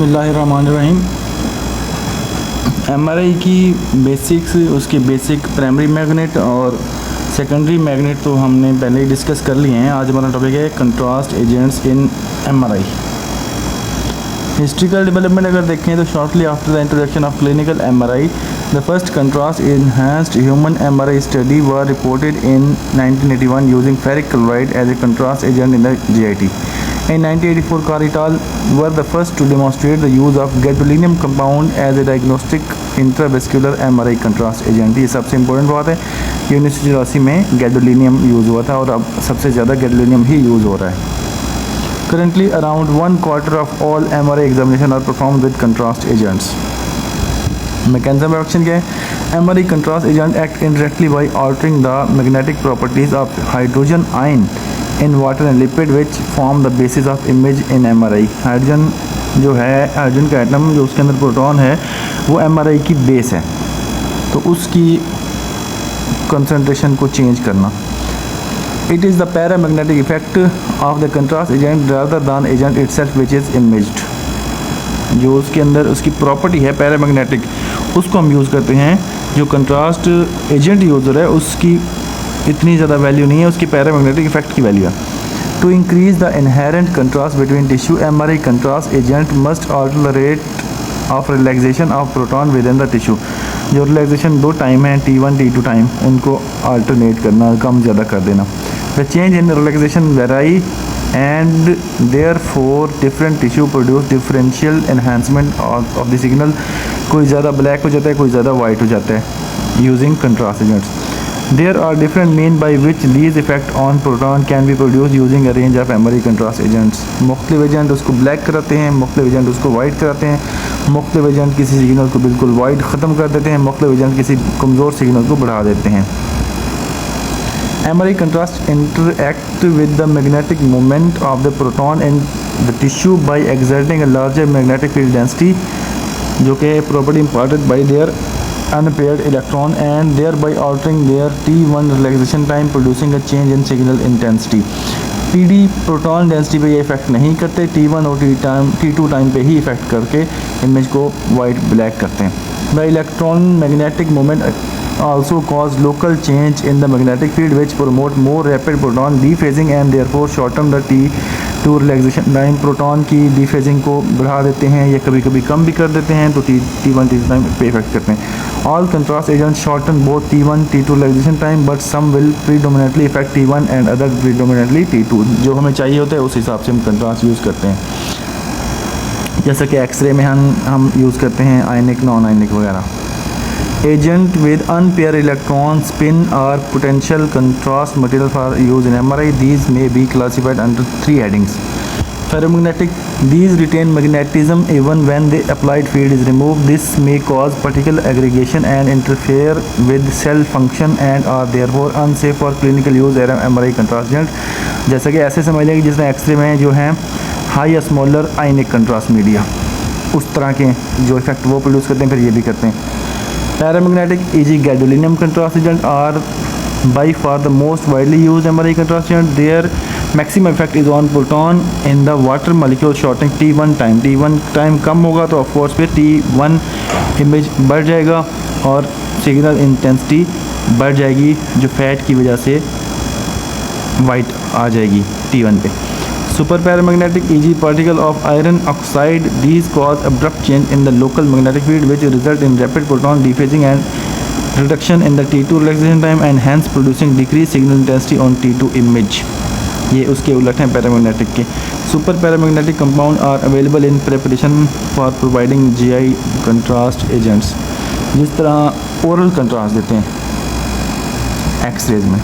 बिस्मिल्लाहिर्रहमानिर्रहीम। एमआरआई की बेसिक्स, उसके बेसिक प्राइमरी मैग्नेट और सेकेंडरी मैग्नेट तो हमने पहले ही डिस्कस कर लिए हैं। आज हमारा टॉपिक है contrast agents in MRI. Historical development अगर देखें तो shortly after the introduction of clinical MRI the first contrast enhanced human MRI study were reported in 1981 using ferric chloride as a contrast agent in the GIT. In 1984, Carr et al. Were the first to demonstrate the use of gadolinium compound as a diagnostic intravascular MRI contrast agent। ये सबसे important बात है कि 1984 में gadolinium use हुआ था और अब सबसे ज़्यादा गैडोलिनियम ही यूज़ हो रहा है। Currently, around 1/4 of all MRI examination are performed with contrast agents। Mechanism of action क्या है? MRI contrast agent act indirectly by altering the magnetic properties of hydrogen ion in water and lipid which form the basis of image in MRI. Hydrogen जो है, hydrogen का atom जो उसके अंदर proton है वो एमआरआई की बेस है, तो उसकी कंसंट्रेशन को चेंज करना। It is the paramagnetic effect of the contrast agent rather than agent itself which is imaged. जो उसके अंदर उसकी प्रॉपर्टी है पैरामैग्नेटिक, उसको हम यूज़ करते हैं। जो कंट्रास्ट एजेंट यूज़ हो रहा है उसकी इतनी ज़्यादा वैल्यू नहीं है, उसकी पैरामैग्नेटिक इफेक्ट की वैल्यू है। To increase the inherent contrast between tissue MRI contrast agent must alter the rate of relaxation of proton within the tissue. जो रिलैक्सेशन दो टाइम है T1 T2 टाइम, उनको alternate करना, कम ज़्यादा कर देना। The change in relaxation vary and therefore different tissue produce differential enhancement of the signal. कोई ज़्यादा ब्लैक हो जाता है, कोई ज़्यादा वाइट हो जाता है using contrast agents. There are different means by which these effect on proton can be produced using a range of MRI contrast agents। मुख्तलिफ एजेंट उसको ब्लैक कराते हैं, मुख्तलिफ एजेंट उसको वाइट कराते हैं, मुख्तलिफ एजेंट किसी सिग्नल को बिल्कुल वाइट ख़त्म कर देते हैं, मुख्तलिफ एजेंट किसी कमज़ोर सिग्नल को बढ़ा देते हैं। MRI contrast interact with the magnetic moment of the proton in the tissue by exerting a larger magnetic field density, जो कि property imparted by their unpaired electron and thereby altering their T1 relaxation time producing a change in signal intensity। PD proton density पे ये effect नहीं करते, T1 और T2 time पे ही effect करके image को वाइट ब्लैक करते हैं। The electron magnetic moment also cause local change in the magnetic field which promote more rapid proton dephasing and therefore shorten the T2 relaxation time। Proton की डिफेजिंग को बढ़ा देते हैं या कभी कभी कम भी कर देते हैं, तो T1 T2 टाइम पे इफेक्ट करते हैं। All contrast agents shorten both T1 T2 relaxation time but some will predominantly affect T1 and other predominantly T2। जो हमें चाहिए होता है उस हिसाब से हम कंट्रास्ट यूज़ करते हैं। जैसा कि एक्सरे में हम यूज़ करते हैं आयनिक, नॉन आयनिक वगैरह। Agent with unpaired electron spin or potential contrast material for use in MRI, these may be classified under three headings। Ferromagnetic, these retain magnetism even when the applied field is removed। This may cause particle aggregation and interfere with cell function and are therefore unsafe for clinical use as MRI contrast agent। जैसा कि ऐसे समझ लें कि जिसमें x ray में जो हैं हाई या स्मॉलर आयनिक कंट्रास्ट मीडिया, उस तरह के जो इफेक्ट वो प्रोड्यूस करते हैं, फिर ये भी करते हैं। Paramagnetic e.g. gadolinium contrast agent are by far the most widely used MRI contrast agent। Their maximum effect is on proton in the water molecule shortening T1 time। T1 time कम होगा तो ऑफ कोर्स फिर T1 image बढ़ जाएगा और signal intensity बढ़ जाएगी, जो फैट की वजह से वाइट आ जाएगी T1 पे। Super paramagnetic e.g. particle of iron oxide, these cause abrupt change in the local magnetic field which result in rapid proton dephasing and reduction in the T2 relaxation time and hence producing decreased signal intensity on T2 image। ये उसके उलट हैं paramagnetic के। Super paramagnetic compound are available in preparation for providing GI contrast agents. जिस तरह oral contrast देते हैं X-rays में।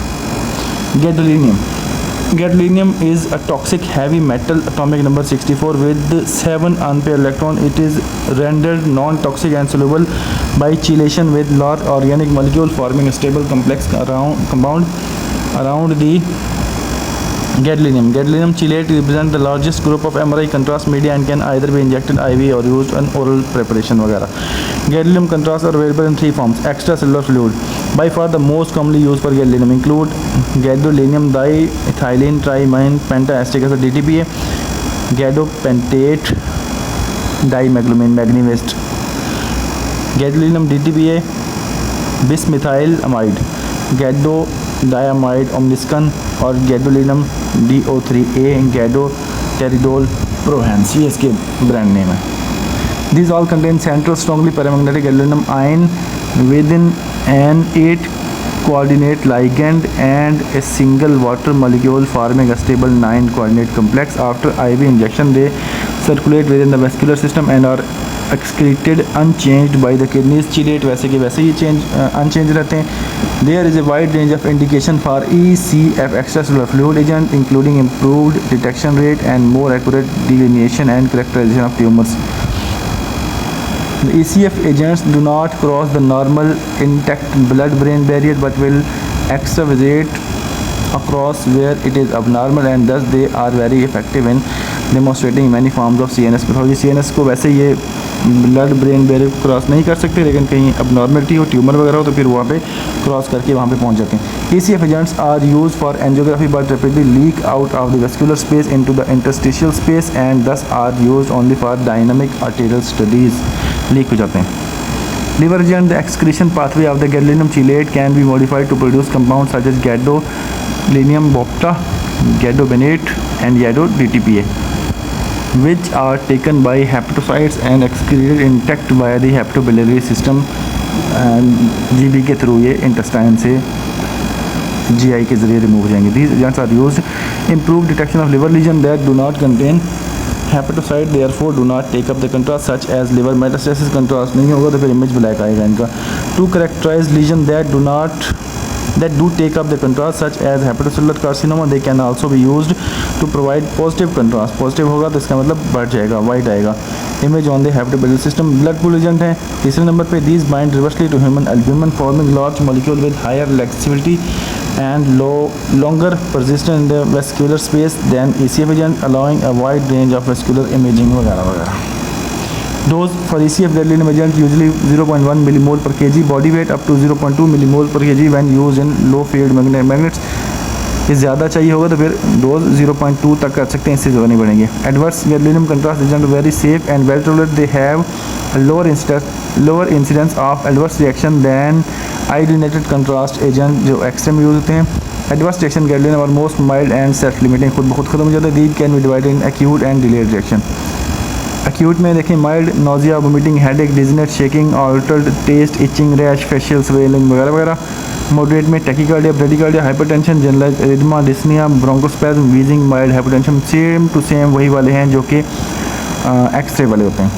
Gadolinium is a toxic heavy metal, atomic number 64 with 7 unpaired electron। It is rendered non-toxic and soluble by chelation with large organic molecule forming a stable complex compound around the gadolinium। Gadolinium chelate represent the largest group of MRI contrast media and can either be injected IV or used in oral preparation वगैरह। Gadolinium contrast are available in three forms: extracellular fluid। By far the most commonly used for gadolinium include gadolinium diethylene triamine pentaesteric acid DTPA, gadopentate, dimeglumine Magnevist, gadolinium DTPA, bismethylamide, gadodiamide Omniscan और gadolinium DO3A, gadoteridol ProHance, ये इसके brand name है। These all contain central strongly paramagnetic gadolinium ion within an 8 coordinate ligand and a single water molecule forming a stable 9 coordinate complex. After IV injection they circulate within the vascular system and are excreted unchanged by the kidneys. Chelate वैसे के वैसे ही unchanged रहते हैं। There is a wide range of indication for ECF extracellular fluid agent including improved detection rate and more accurate delineation and characterization of tumors. The ECF agents do not cross the normal intact blood-brain barrier but will extravasate across where it is abnormal, and thus they are very effective in demonstrating many forms of CNS pathology. CNS को वैसे ये blood brain barrier को cross नहीं कर सकते, लेकिन कहीं abnormality हो, ट्यूमर वगैरह हो तो फिर वहाँ पे क्रॉस करके वहाँ पे पहुँच जाते हैं। ECF agents are used for angiography but rapidly leak out of the vascular space into the interstitial space and thus are used only for dynamic arterial studies. Leak हो जाते हैं। Liver agent, the excretion pathway of the gadolinium chelate can be modified to produce compounds such as gadolinium bopta, gadobenate and gado-DTPA, which are taken by hepatocytes and excreted intact via the hepatobiliary system and GB के through ये intestine से GI के ज़रिए remove हो जाएंगे। These agents are used improve detection of liver lesion that do not contain hepatocyte, therefore do not take up the contrast such as liver metastasis। contrast नहीं होगा तो फिर image black आएगा इनका। To characterize lesion that do take up the contrast such as hepatocellular carcinoma, they can also be used to provide positive contrast। positive होगा तो इसका मतलब बढ़ जाएगा, white आएगा। image on the hepatobiliary system, blood pool agent है तीसरे number पे। these bind reversely to human albumin forming large molecule with higher laxivity and longer persistence in the vascular space than ECF agent, allowing a wide range of vascular imaging वगैरह वगैरह। Dose for ECF gadolinium agent usually 0.1 millimole per kg, body weight up to 0.2 millimole per kg when used in low field magnets। ये ज़्यादा चाहिए होगा तो फिर dose 0.2 तक कर सकते हैं, इससे ज़्यादा नहीं बढ़ेंगे। Adverse gadolinium contrast agent very safe and well tolerated, they have lower incidence of adverse reaction than iodinated contrast agent जो एक्सरे में यूज होते हैं। Adverse reaction gadolinium are most mild and self limiting, खुद ब खुद खत्म हो जाता है। These can be divided in acute and delayed reaction. Acute में देखें mild nausea, vomiting, headache, dizziness, shaking, altered taste, itching, rash, facial swelling वगैरह वगैरह। मॉडरेट में tachycardia, bradycardia, hypertension, generalised erythema, dyspnoea, bronchospasm, wheezing, mild hypertension. Same to same वही वाले हैं जो कि एक्सरे वाले होते हैं।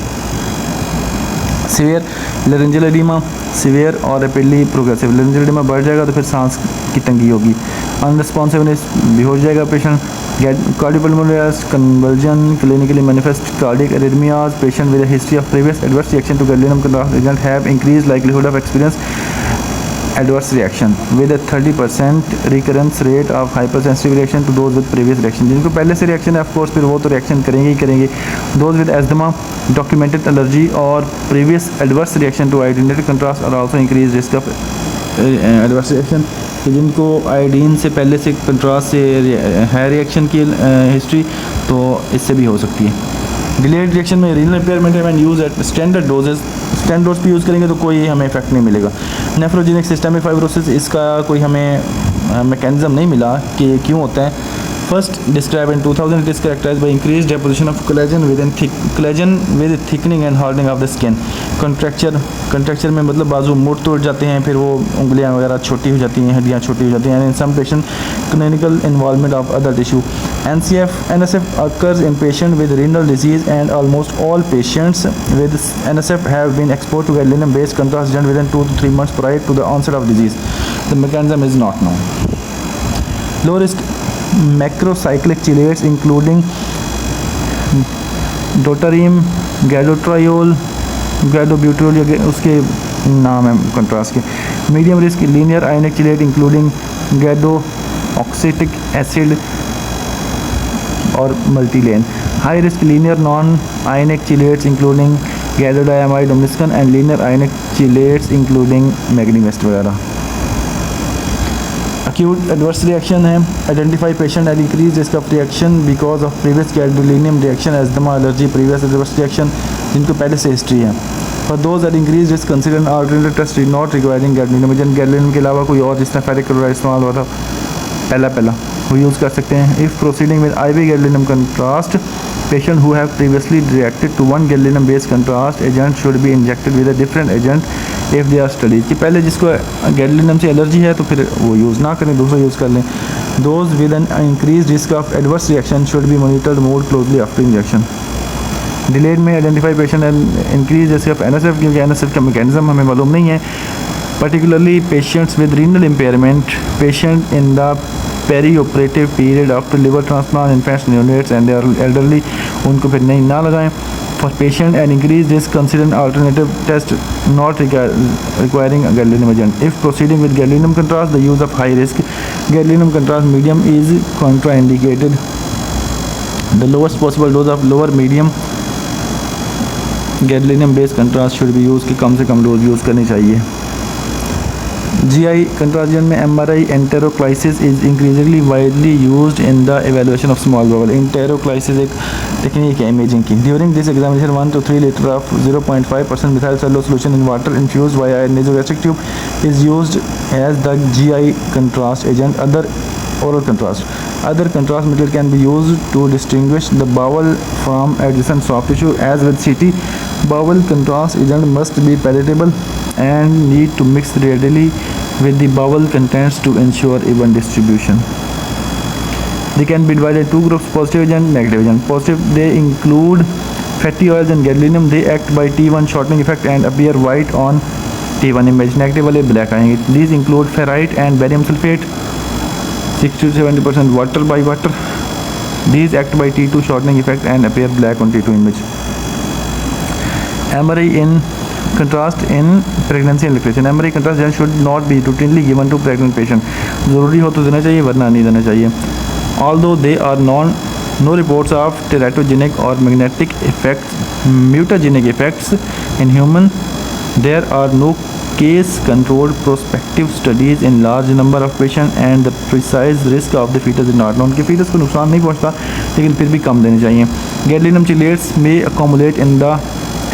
सीवियर लेरेंजियल एडिमा, सीवियर और रैपिडली प्रोग्रेसिव। लेरेंजियल एडिमा बढ़ जाएगा तो फिर सांस की तंगी होगी। अनरिस्पॉन्सिवनेस भी हो जाएगा patient. Cardiopulmonary conversion, clinically manifest cardiac arrhythmias, patient with history of previous adverse reaction to gadolinium contrast agent have increase likelihood of experience adverse reaction with a 30% recurrence rate of hypersensitive reaction to those with previous reaction। जिनको पहले से reaction है of course फिर वो तो reaction करेंगे ही करेंगे। those with asthma, documented allergy और previous adverse reaction to iodinated contrast are also increased risk of adverse reaction। कि जिनको आयोडीन से पहले से कंट्रास्ट से है रिएक्शन की हिस्ट्री तो इससे भी हो सकती है। डिलेड रिएक्शन में रीनल इम्पेयरमेंट है, when use at standard dosages, standard dose पे यूज़ करेंगे तो कोई हमें इफेक्ट नहीं मिलेगा। नेफ्रोजेनिक सिस्टमिक फाइब्रोसिस, इसका कोई हमें मैकेनिज्म नहीं मिला कि क्यों होता है। First describe in 2000, it is characterized by increase deposition of collagen with thickening and hardening of the skin. Contracture में मतलब बाजू मुड़ तोड़ जाते हैं, फिर वो उंगलियां वगैरह छोटी हो जाती हैं, हड्डियां छोटी हो जाती हैं। In some patient clinical involvement of other tissue. NSF occurs in patients with renal disease and almost all patients with NSF have been exposed to gadolinium based contrast agent within 2 to 3 months prior to the onset of disease. The mechanism is not known. Low risk macrocyclic chelates including dotarim, gadotriol, gadobutyryl, उसके नाम है contrast के। Medium risk linear ionic chelate including gadoxetic acid और MultiHance. High risk linear non ionic chelates including gadodiamide Omniscan and linear ionic chelates including Magnevist वगैरह। acute adverse reaction है, identify patient at increased risk of reaction because of previous gadolinium reaction, asthma, allergy, previous adverse reaction। जिनको पहले से history है। For those that increase risk consider alternative test not requiring gadolinium agent, gadolinium के अलावा कोई और जिसने ferric chloride इस्तेमाल हुआ था पहला वो यूज़ कर सकते हैं। If proceeding with IV gadolinium contrast, patient who have previously reacted to one gadolinium based contrast agent should be injected with a different agent if they are studies, कि पहले जिसको गैडोलिनम से एलर्जी है तो फिर वो यूज़ ना करें, दूसरा यूज़ कर लें। Those with an increase risk of adverse reaction should be monitored more closely after injection. Delayed में identify patient and increase risk of NSF, क्योंकि NSF का मैकेनिज्म हमें मालूम नहीं है। Particularly patients with renal impairment, patient in the perioperative period after liver transplant, infants, neonates and elderly, उनको फिर नहीं ना लगाएं। For patient and increase risk consider alternative test not requiring gadolinium agent. If proceeding with gadolinium contrast, the use of high risk gadolinium contrast medium is contraindicated. The lowest possible dose of lower medium gadolinium based contrast should be use, की कम से कम dose use करनी चाहिए। GI contrast में MRI enteroclysis is increasingly widely used in the evaluation of small bowel. Enteroclysis एक technique है imaging की। During this examination 1 to 3 litre of 0.5% methyl cellulose solution in water infused via nasogastric tube is used as the GI contrast agent. Oral contrast. Other contrast method can be used to distinguish the bowel from adjacent soft tissue. As with CT, bowel contrast agent must be palatable and need to mix readily with the bowel contents to ensure even distribution. They can be divided into two groups: positive agent, negative agent. Positive, they include fatty oils and gadolinium. They act by T1 shortening effect and appear white on T1 image. Negative वाले black आएंगे. These include ferrite and barium sulfate. 60 to 70% water by water. These act by T2 shortening effect and appear black on T2 image. MRI in contrast in pregnancy and lactation. MRI contrast gel should not be routinely given to pregnant patient. ज़रूरी हो तो देना चाहिए, वरना नहीं देना चाहिए. Although they are no reports of teratogenic or magnetic effects, mutagenic effects in human, there are no case-controlled prospective studies in large number of patients and the precise risk of the fetus is not known. कि fetus को नुकसान नहीं पहुंचता, लेकिन फिर भी कम देने चाहिए. Gadolinium chelates may accumulate in the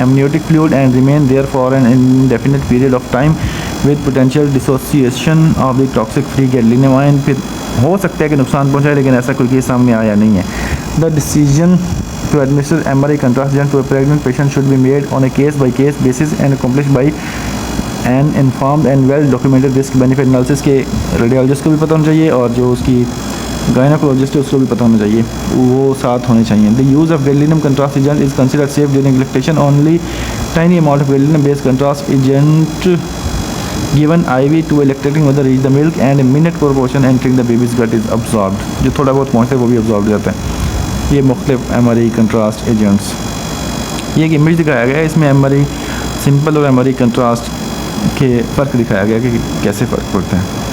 amniotic fluid and remain there for an indefinite period of time with potential dissociation of the toxic free gadolinium ion. फिर हो सकता है कि नुकसान पहुंचाए, लेकिन ऐसा कोई केस सामने आया नहीं है. The decision to administer MRI contrast agent to a pregnant patient should be made on a case-by-case basis and accomplished by an informed and well documented risk benefit analysis. के रेडियोलॉजिस्ट को भी पता होना चाहिए और जो उसकी गायनोकोलॉजिस्ट है उसको भी पता होना चाहिए, वो साथ होने चाहिए. The use of gadolinium contrast agent is considered safe during lactation. Only tiny amount of gadolinium based contrast agent given IV to a lactating mother reach the milk and a minute proportion entering the baby's gut is absorbed. जो थोड़ा बहुत पहुँचता है वो भी absorbed हो जाता है. ये मुख्तलिफ MRI contrast agents. ये एक इमेज दिखाया गया है, इसमें MRI सिंपल और MRI कंट्रास्ट के फ़र्क दिखाया गया कि कैसे फ़र्क पड़ता है.